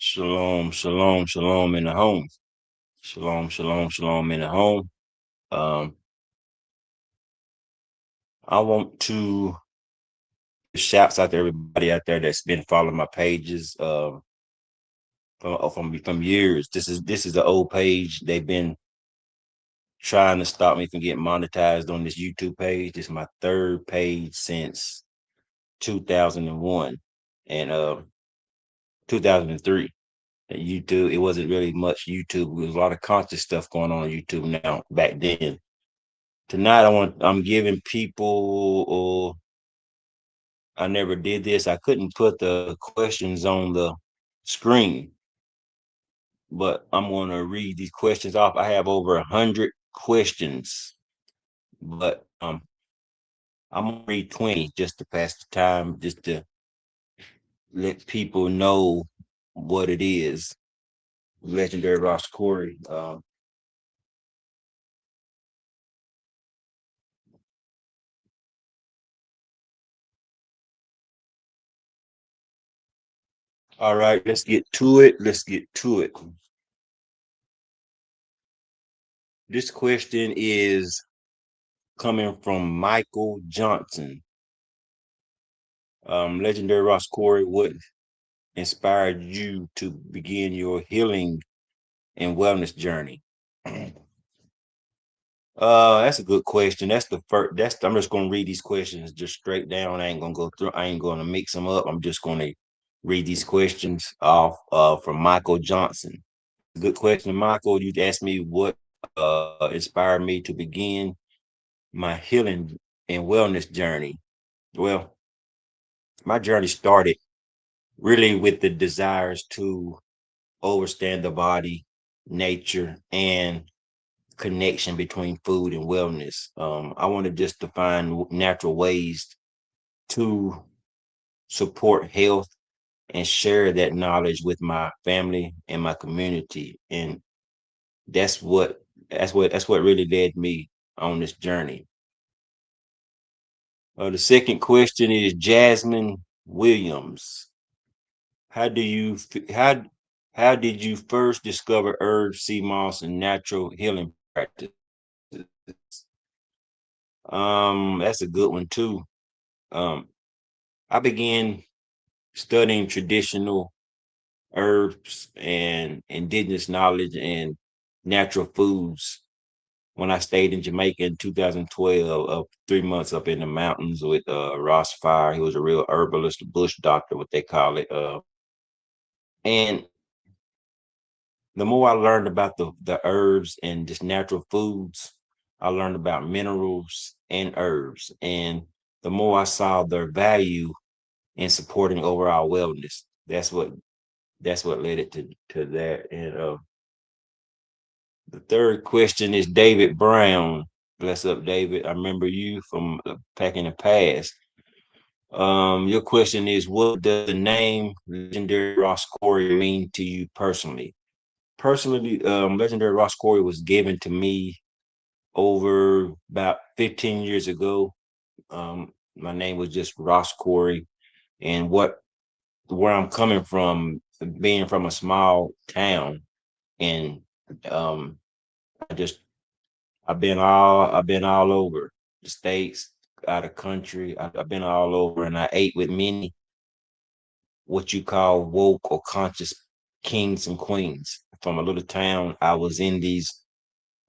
Shalom, shalom, shalom in the home. Shalom, shalom, shalom in the home. Um, I want to shouts out to everybody out there that's been following my pages from years. This is the old page. They've been trying to stop me from getting monetized on this YouTube page. This is my third page since 2001 and 2003. YouTube, it wasn't really much YouTube. There was a lot of conscious stuff going on YouTube now back then. Tonight I'm giving people I never did this. I couldn't put the questions on the screen, but I'm gonna read these questions off. I have over 100 questions, but I'm gonna read 20 just to pass the time, just to let people know what it is. Legendary Ross Cory. All right, let's get to it. Let's get to it. This question is coming from Michael Johnson. Legendary Ross Cory, what inspired you to begin your healing and wellness journey? That's a good question. That's the first. I'm just gonna read these questions just straight down. I ain't gonna go through. I ain't gonna mix them up. I'm just gonna read these questions off from Michael Johnson. Good question, Michael. You asked me what inspired me to begin my healing and wellness journey. Well, my journey started really with the desires to overstand the body, nature, and connection between food and wellness. I wanted just to find natural ways to support health and share that knowledge with my family and my community. And that's what that's what really led me on this journey. The second question is Jasmine Williams. How do you how did you first discover herbs, sea moss, and natural healing practices? That's a good one too. Um, I began studying traditional herbs and indigenous knowledge and natural foods when I stayed in Jamaica in 2012, 3 months up in the mountains with Ross Fire. He was a real herbalist, a bush doctor, what they call it. And the more I learned about the herbs and just natural foods, I learned about minerals and herbs. And the more I saw their value in supporting overall wellness, that's what led it to that. And the third question is David Brown. Bless up, David. I remember you from back in the past. Your question is, what does the name Legendary Ross Cory mean to you personally? Personally, Legendary Ross Cory was given to me over about 15 years ago. My name was just Ross Cory, and where I'm coming from, being from a small town, and um, I just I've been all over the states, out of country. I've been all over, and I ate with many what you call woke or conscious kings and queens from a little town. I was in these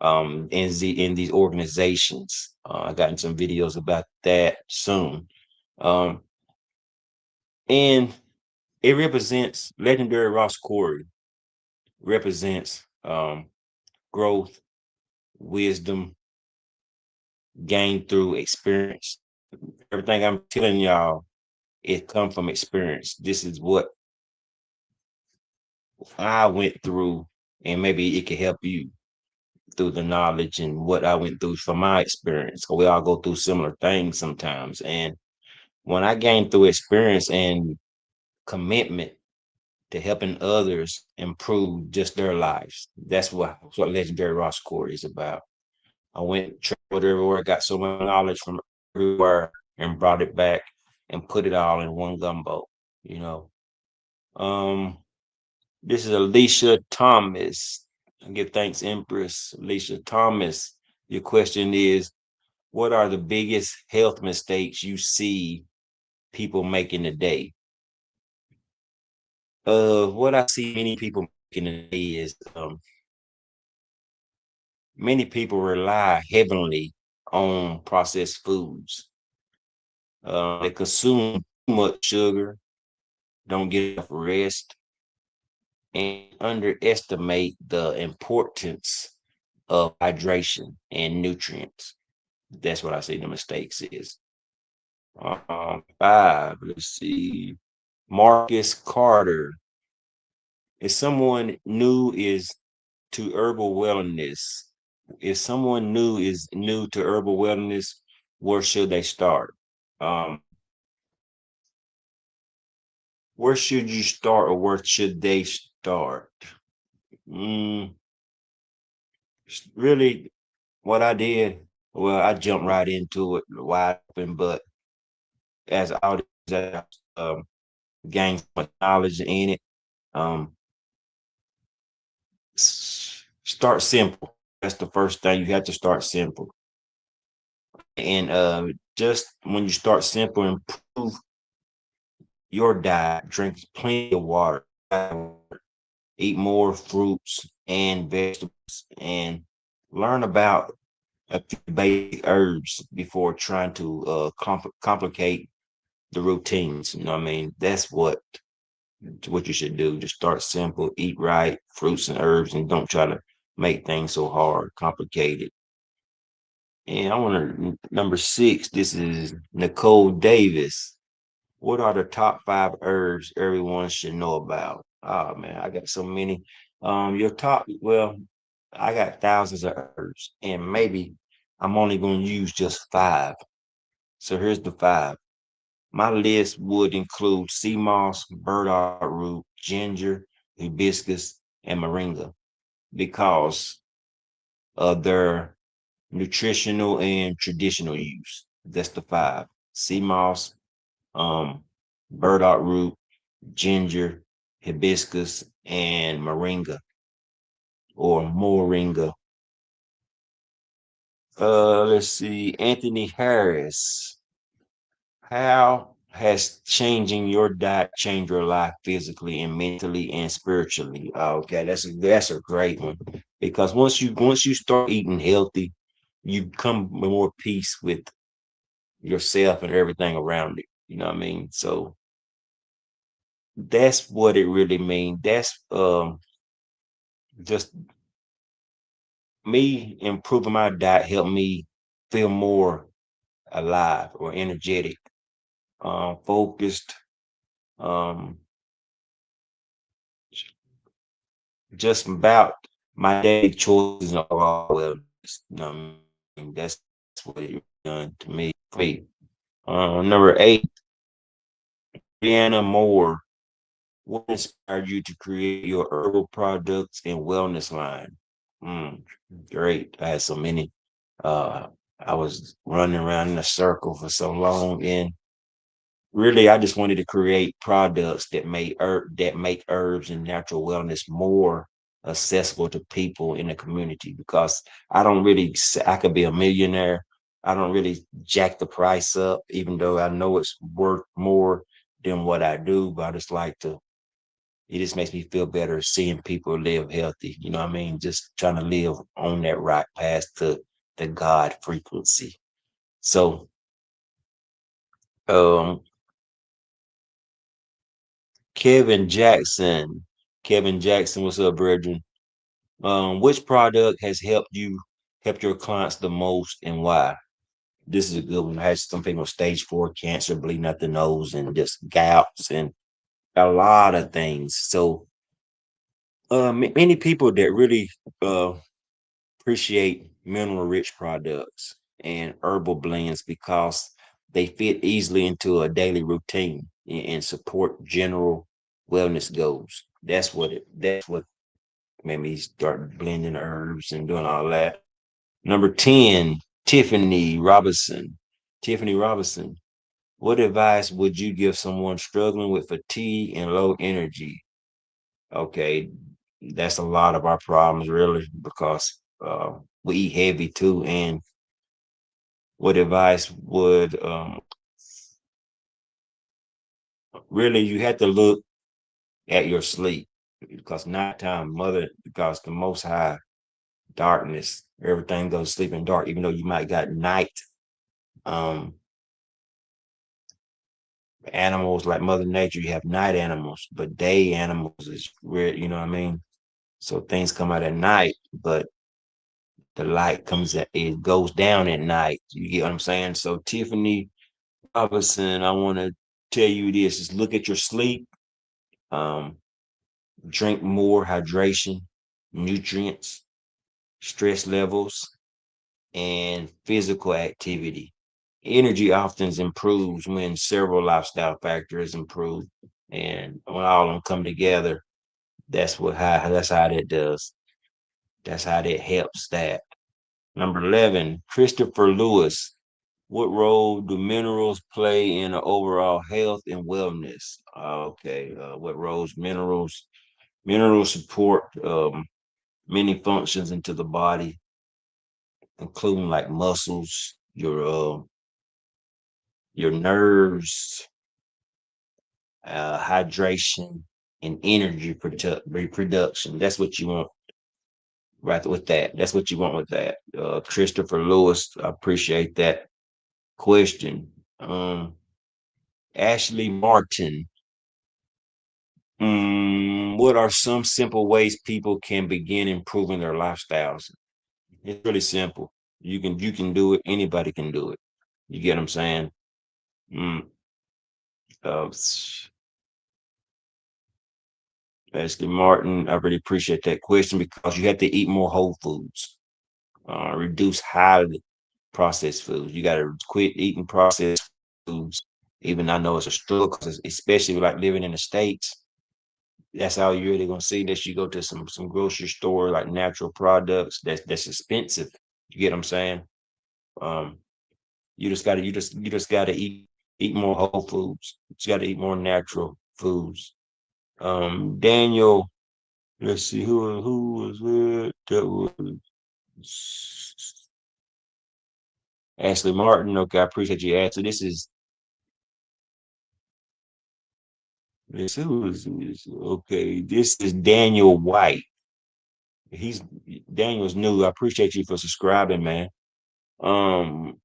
organizations. I got in some videos about that soon. Um, and it represents Legendary Ross Cory represents growth, wisdom gained through experience. Everything I'm telling y'all, it come from experience. This is what I went through, and maybe it can help you through the knowledge and what I went through from my experience. 'Cause we all go through similar things sometimes. And when I gained through experience and commitment to helping others improve just their lives, that's what Legendary Ross Cory is about. I went traveled everywhere, got so much knowledge from everywhere, and brought it back and put it all in one gumbo. You know, um, This is Alicia Thomas. I give thanks, Empress Alicia Thomas. Your question is, what are the biggest health mistakes you see people making today? What I see many people making today is many people rely heavily on processed foods. They consume too much sugar, don't get enough rest, and underestimate the importance of hydration and nutrients. That's what I say the mistakes is. Five, let's see. Marcus Carter. If someone new is to herbal wellness, if someone new is new to herbal wellness, where should they start? Um, where should you start, or where should they start? Mm, really, what I did, well, I jumped right into it wide open, but as I um, gained so much knowledge in it, um, start simple. That's the first thing. You have to start simple. And just when you start simple, improve your diet, drink plenty of water, eat more fruits and vegetables, and learn about a few basic herbs before trying to complicate the routines. You know what I mean? That's what you should do. Just start simple, eat right, fruits and herbs, and don't try to make things so hard, complicated. And I want to number six. This is Nicole Davis. What are the top five herbs everyone should know about? Oh man, I got so many. Your top, well, I got thousands of herbs, and maybe I'm only going to use just five. So here's the five. My list would include sea moss, burdock root, ginger, hibiscus, and moringa because of their nutritional and traditional use. That's the five. Sea moss, um, burdock root, ginger, hibiscus, and moringa or moringa. Let's see. Anthony Harris. How has changing your diet changed your life physically and mentally and spiritually? Okay, that's a great one because once you start eating healthy, you come with more peace with yourself and everything around it. You know what I mean? So that's what it really means. That's just me improving my diet helped me feel more alive or energetic, focused, um, just about my daily choices and overall wellness. You know what I mean? That's what it done to me. Number eight, Brianna Moore. What inspired you to create your herbal products and wellness line? Mm, great. I had so many. Uh, I was running around in a circle for so long, and really, I just wanted to create products that make herbs and natural wellness more accessible to people in the community because I could be a millionaire. I don't really jack the price up, even though I know it's worth more than what I do. But I just like to. It just makes me feel better seeing people live healthy. You know what I mean? Just trying to live on that right path to the God frequency. So, um, Kevin Jackson. Kevin Jackson, what's up, brethren? Which product has helped your clients the most and why? This is a good one. I had some people with stage four cancer, bleeding out the nose, and just gouts and a lot of things. So many people that really appreciate mineral rich products and herbal blends because they fit easily into a daily routine and support general wellness goals. That's what made me start blending herbs and doing all that. Number 10, Tiffany Robinson. Tiffany Robinson, what advice would you give someone struggling with fatigue and low energy? Okay, that's a lot of our problems, really, because we eat heavy too. And what advice would really you have to look at your sleep because nighttime, mother, because the Most High darkness, everything goes to sleep in dark. Even though you might got night um animals like Mother Nature, you have night animals, but day animals is rare. You know what I mean? So things come out at night, but the light comes at it goes down at night. You get what I'm saying? So Tiffany Robinson, I want to tell you this: is look at your sleep, um, drink more hydration, nutrients, stress levels, and physical activity. Energy often improves when several lifestyle factors improve, and when all of them come together, that's how that does. That's how that helps that. Number 11, Christopher Lewis. What role do minerals play in the overall health and wellness? Okay, what roles minerals support many functions into the body, including like muscles, your nerves, hydration, and energy reproduction. That's what you want right with that. That's what you want with that. Christopher Lewis, I appreciate that question. Ashley Martin. What are some simple ways people can begin improving their lifestyles? It's really simple. You can do it. Anybody can do it. You get what I'm saying? Mm, uh, Ashley Martin, I really appreciate that question because you have to eat more whole foods. Reduce highly processed foods. You got to quit eating processed foods. Even I know it's a struggle, 'cause especially like living in the States. That's all you're really gonna see. That you go to some grocery store like natural products. That's expensive. You get what I'm saying? Um, you just gotta eat more whole foods. You gotta eat more natural foods. Daniel, let's see who was it? That was Ashley Martin. Okay, I appreciate you asking. This who is this? Okay, this is Daniel White. He's Daniel's new. I appreciate you for subscribing, man. Um,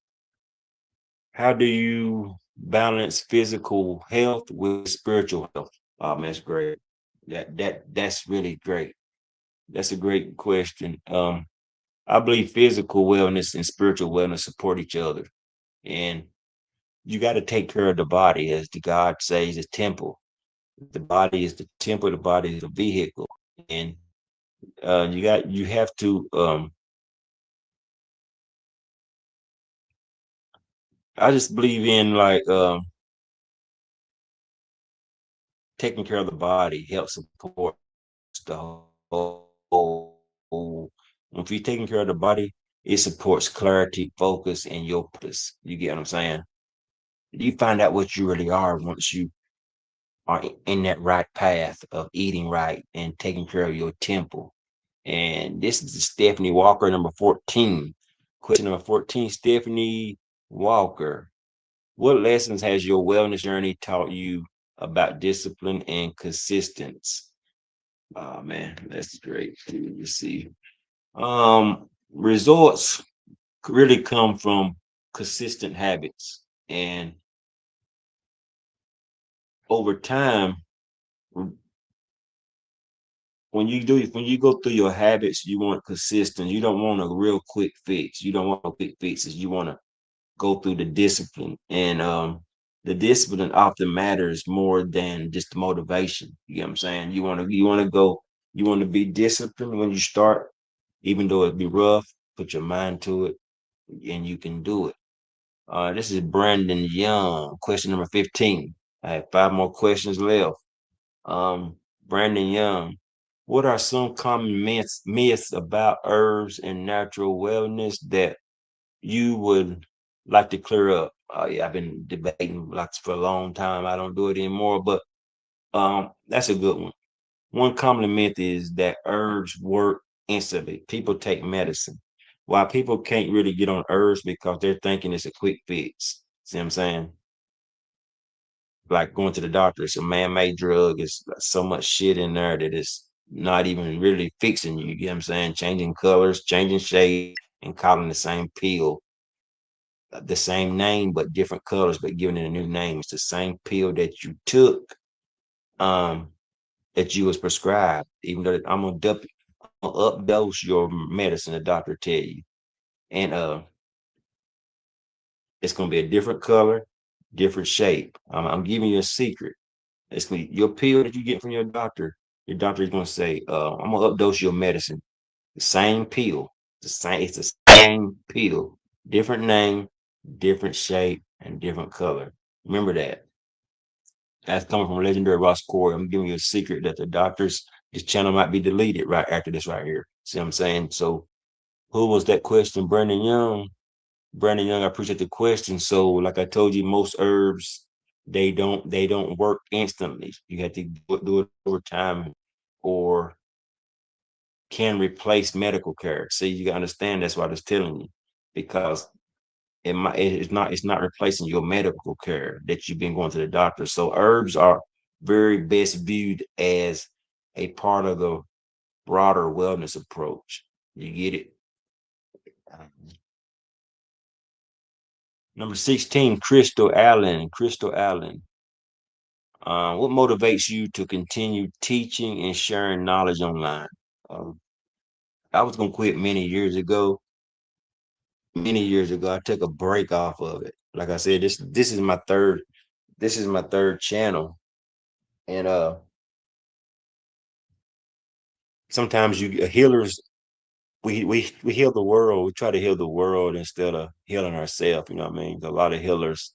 how do you balance physical health with spiritual health? That's great. That's really great. That's a great question. I believe physical wellness and spiritual wellness support each other, and you got to take care of the body, as the God says, the temple. The body is the temple. The body is the vehicle, and you have to. I just believe in like taking care of the body helps support the whole. If you're taking care of the body, it supports clarity, focus, and your purpose. You get what I'm saying? You find out what you really are once you are in that right path of eating right and taking care of your temple. And this is Stephanie Walker, number 14. Question number 14, Stephanie Walker. What lessons has your wellness journey taught you about discipline and consistency? Oh man, that's great. You see. Results really come from consistent habits. And over time, when you go through your habits, you want consistent. You don't want a real quick fix. You don't want quick fixes. You want to go through the discipline. And the discipline often matters more than just the motivation. You get what I'm saying? You want to be disciplined when you start, even though it be rough, put your mind to it and you can do it. This is Brandon Young, question number 15. I have five more questions left. Um, Brandon Young, what are some common myths about herbs and natural wellness that you would like to clear up? Yeah, I've been debating lots for a long time. I don't do it anymore, but that's a good one. one common myth is that herbs work instantly. People take medicine. Why people can't really get on herbs because they're thinking it's a quick fix. See what I'm saying? Like going to the doctor, it's a man-made drug. It's so much shit in there that it's not even really fixing you. You get what I'm saying? Changing colors, changing shape, and calling the same pill the same name but different colors, but giving it a new name. It's the same pill that you took, um, that you was prescribed. Even though I'm gonna updose your medicine, the doctor tell you, and it's gonna be a different color, different shape. I'm giving you a secret. It's gonna be your pill that you get from your doctor. Your doctor is gonna say, "I'm gonna updose your medicine." The same pill, the same. It's the same pill, different name, different shape, and different color. Remember that. That's coming from legendary Ross Cory. I'm giving you a secret that the doctors, this channel might be deleted right after this right here. See what I'm saying? So who was that question? Brandon Young. Brandon Young, I appreciate the question. So, like I told you, most herbs they don't work instantly. You have to do it over time or can replace medical care. See, you gotta understand that's what I was telling you. Because it's not replacing your medical care that you've been going to the doctor. So herbs are very best viewed as a part of the broader wellness approach. You get it? Number 16, Crystal Allen. Crystal Allen. What motivates you to continue teaching and sharing knowledge online? Um, I was gonna quit many years ago. Many years ago, I took a break off of it. Like I said, this is my third channel, and sometimes you healers we heal the world. We try to heal the world instead of healing ourselves. You know what I mean? A lot of healers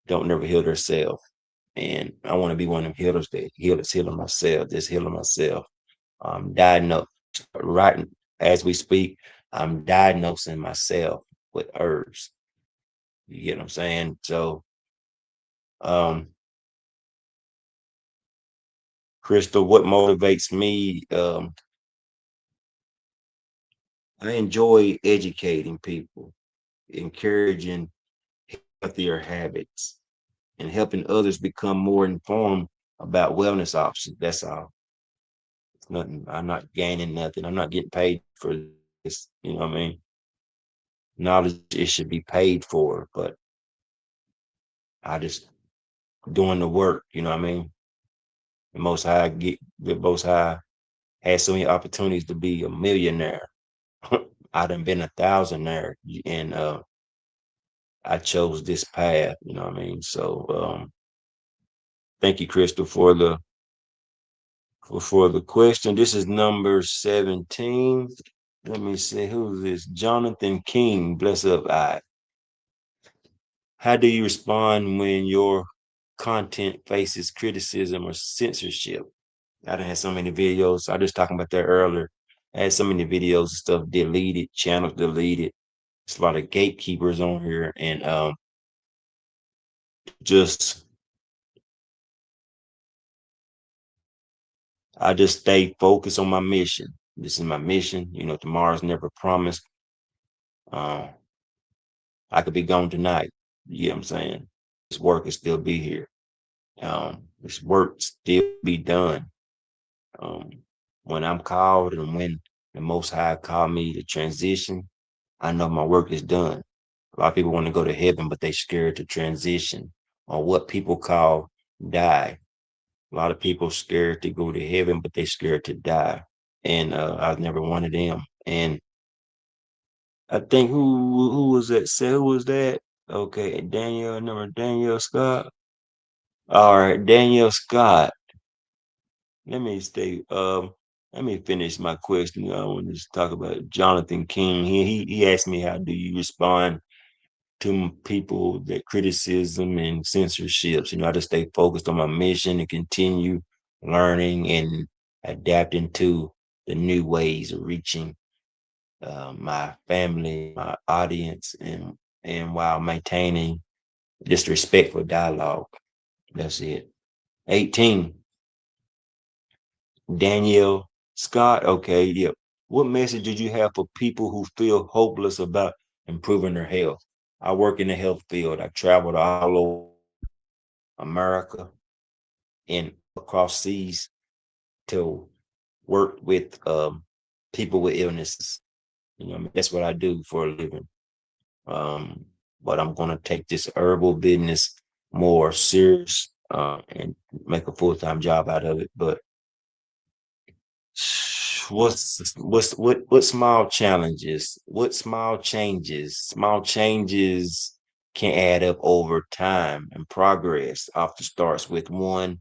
don't never heal themselves, and I want to be one of them healers that healing myself, just healing myself. Diagnose right as we speak. I'm diagnosing myself with herbs. You get what I'm saying? So, um, Crystal, what motivates me? I enjoy educating people, encouraging healthier habits, and helping others become more informed about wellness options. That's all. It's nothing. I'm not gaining nothing. I'm not getting paid for this. You know what I mean? Knowledge it should be paid for, but I just doing the work. You know what I mean? The Most High had so many opportunities to be a millionaire. I done been a thousandaire, and I chose this path. You know what I mean? So thank you, Crystal, for the question. This is number 17. Let me see who's this. Jonathan King. Bless up. How do you respond when your content faces criticism or censorship? I done had so many videos. I was just talking about that earlier. I had so many videos and stuff deleted, channels deleted. It's a lot of gatekeepers on here, and just I just stay focused on my mission. This is my mission. Tomorrow's never promised. Uh, I could be gone tonight. You know what I'm saying? This work will still be here. This work still be done. Um, when I'm called and when the Most High called me to transition, I know my work is done. A lot of people want to go to heaven, but they scared to transition or what people call die. A lot of people scared to go to heaven, but they scared to die. And I was never one of them. And I think who was that? Say who was that? Okay, Daniel, number Daniel Scott. All right, Daniel Scott. Let me stay. Let me finish my question. I want to just talk about Jonathan King. He asked me how do you respond to people that criticism and censorships. I just stay focused on my mission and continue learning and adapting to the new ways of reaching my family, my audience, and while maintaining just respectful dialogue. That's it. 18. Danielle Scott. Okay, yeah. What message did you have for people who feel hopeless about improving their health? I work in the health field. I traveled all over America and across seas to work with people with illnesses. You know, I mean, that's what I do for a living. Um, but I'm gonna take this herbal business more serious and make a full time job out of it. But what small challenges, what small changes can add up over time, and progress often starts with one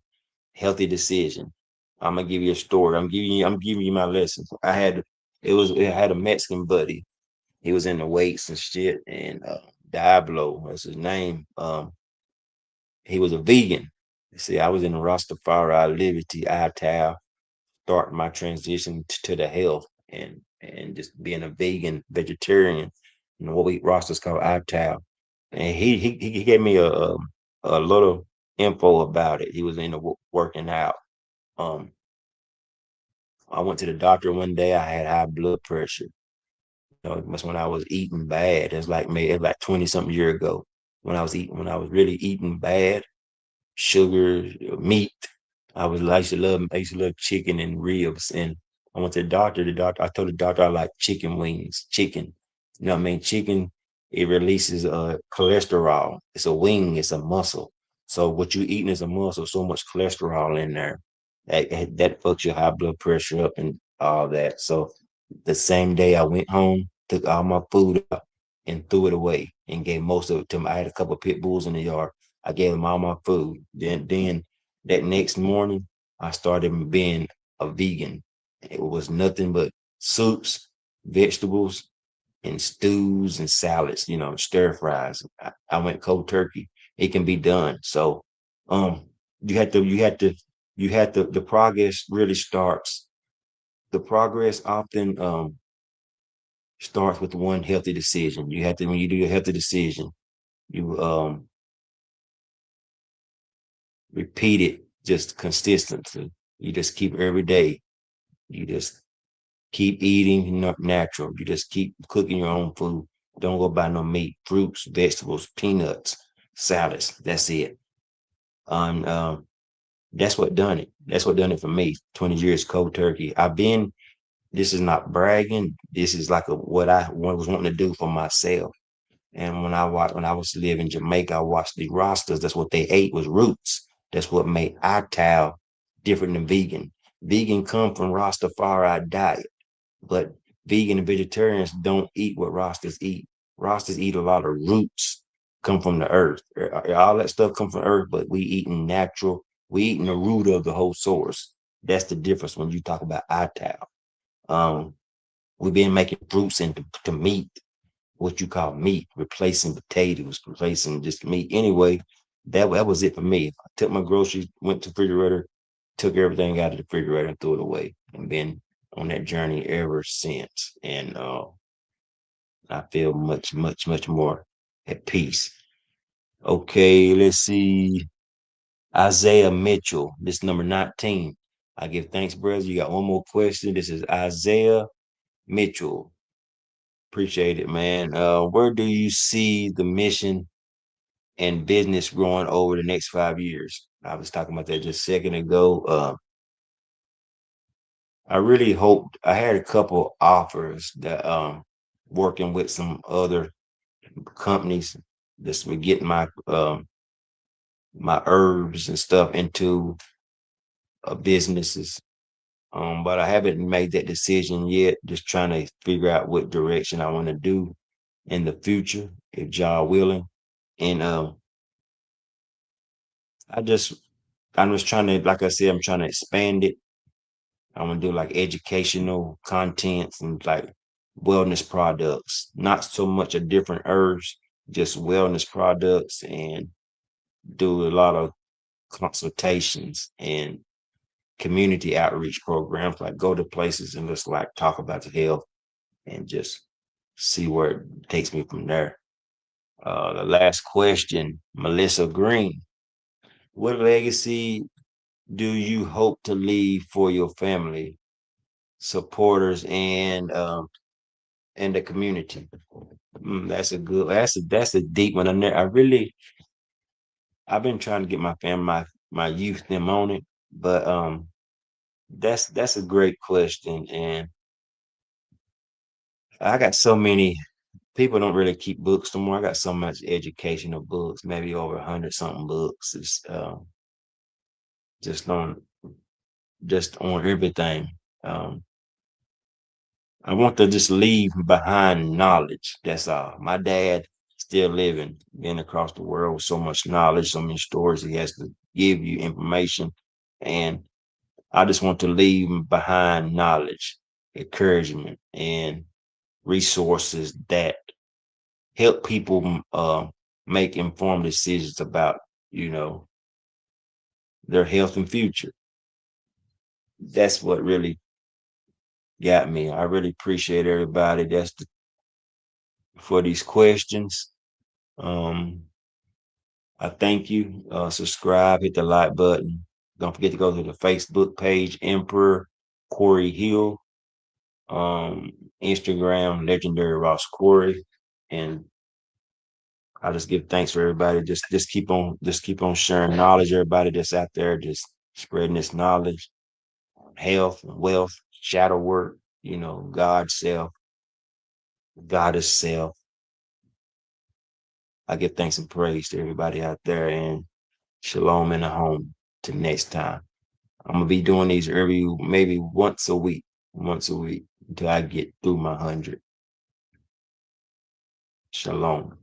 healthy decision. I'm gonna give you a story. I'm giving you my lessons. I had a Mexican buddy. He was in the weights and shit, and Diablo, that's his name. He was a vegan. See, I was in the Rastafari Liberty Ital, start my transition to the health and just being a vegan vegetarian. You know what we Rastas call Ital, and he gave me a little info about it. He was into working out. Um, I went to the doctor one day. I had high blood pressure. You know, that's when I was eating bad. It's like maybe like 20 something year ago when I was really eating bad, sugar, meat. I used to love chicken and ribs. And I went to the doctor. I told the doctor I like chicken wings, chicken. You know what I mean? Chicken, it releases cholesterol. It's a wing, it's a muscle. So what you eating is a muscle, so much cholesterol in there. That fucks your high blood pressure up and all that. So the same day I went home, took all my food out and threw it away and gave most of it to I had a couple of pit bulls in the yard. I gave them all my food. Then that next morning, I started being a vegan. It was nothing but soups, vegetables, and stews and salads, you know, stir fries. I went cold turkey. It can be done. So um you had to you had to you had to the progress really starts. The progress often starts with one healthy decision. You have to when you do your healthy decision, you repeat it just consistently. You just keep every day. You just keep eating natural. You just keep cooking your own food. Don't go buy no meat, fruits, vegetables, peanuts, salads. That's it. And that's what done it. That's what done it for me. 20 years cold turkey. This is not bragging. This is like what I was wanting to do for myself. And when I was living in Jamaica, I watched the Rastas. That's what they ate was roots. That's what made Ital different than vegan. Vegan come from Rastafari diet, but vegan and vegetarians don't eat what Rastas eat. Rastas eat a lot of roots, come from the earth. All that stuff come from earth, but we eating natural. We eating the root of the whole source. That's the difference when you talk about Ital. Um, we've been making fruits into to meat, what you call meat, replacing potatoes, replacing just meat. Anyway, that was it for me. I took my groceries, went to the refrigerator, took everything out of the refrigerator and threw it away, and been on that journey ever since. And I feel much, much, much more at peace. Okay, let's see. Isaiah Mitchell, this number 19. I give thanks, brothers. You got one more question. This is Isaiah Mitchell. Appreciate it, man. Where do you see the mission and business growing over the next 5 years? I was talking about that just a second ago. I really hoped I had a couple offers that working with some other companies that's been getting my herbs and stuff into businesses. But I haven't made that decision yet. Just trying to figure out what direction I want to do in the future, if Jah willing. And I just I'm just trying to, like I said, I'm trying to expand it. I want to do like educational contents and like wellness products, not so much of different herbs, just wellness products, and do a lot of consultations and community outreach programs, like go to places and just like talk about the health and just see where it takes me from there. The last question, Melissa Green. What legacy do you hope to leave for your family, supporters, and the community? That's a deep one. I've been trying to get my family, my youth, them on it, but that's a great question, and I got so many people don't really keep books no more. I got so much educational books, maybe over 100 something books. It's just on just on everything. Um, I want to just leave behind knowledge. That's all. My dad still living, been across the world with so much knowledge, so many stories he has to give you information. And I just want to leave behind knowledge, encouragement, and resources that help people make informed decisions about, you know, their health and future. That's what really got me. I really appreciate everybody for these questions. Um, I thank you. Subscribe, hit the like button. Don't forget to go to the Facebook page, Emperor Cory Hill. Instagram, Legendary Ross Cory. And I just give thanks for everybody. Just keep on sharing knowledge. Everybody that's out there, just spreading this knowledge, health, wealth, shadow work, God self, Goddess self. I give thanks and praise to everybody out there, and shalom in the home. Till next time. I'm gonna be doing these maybe once a week until I get through my 100. Shalom.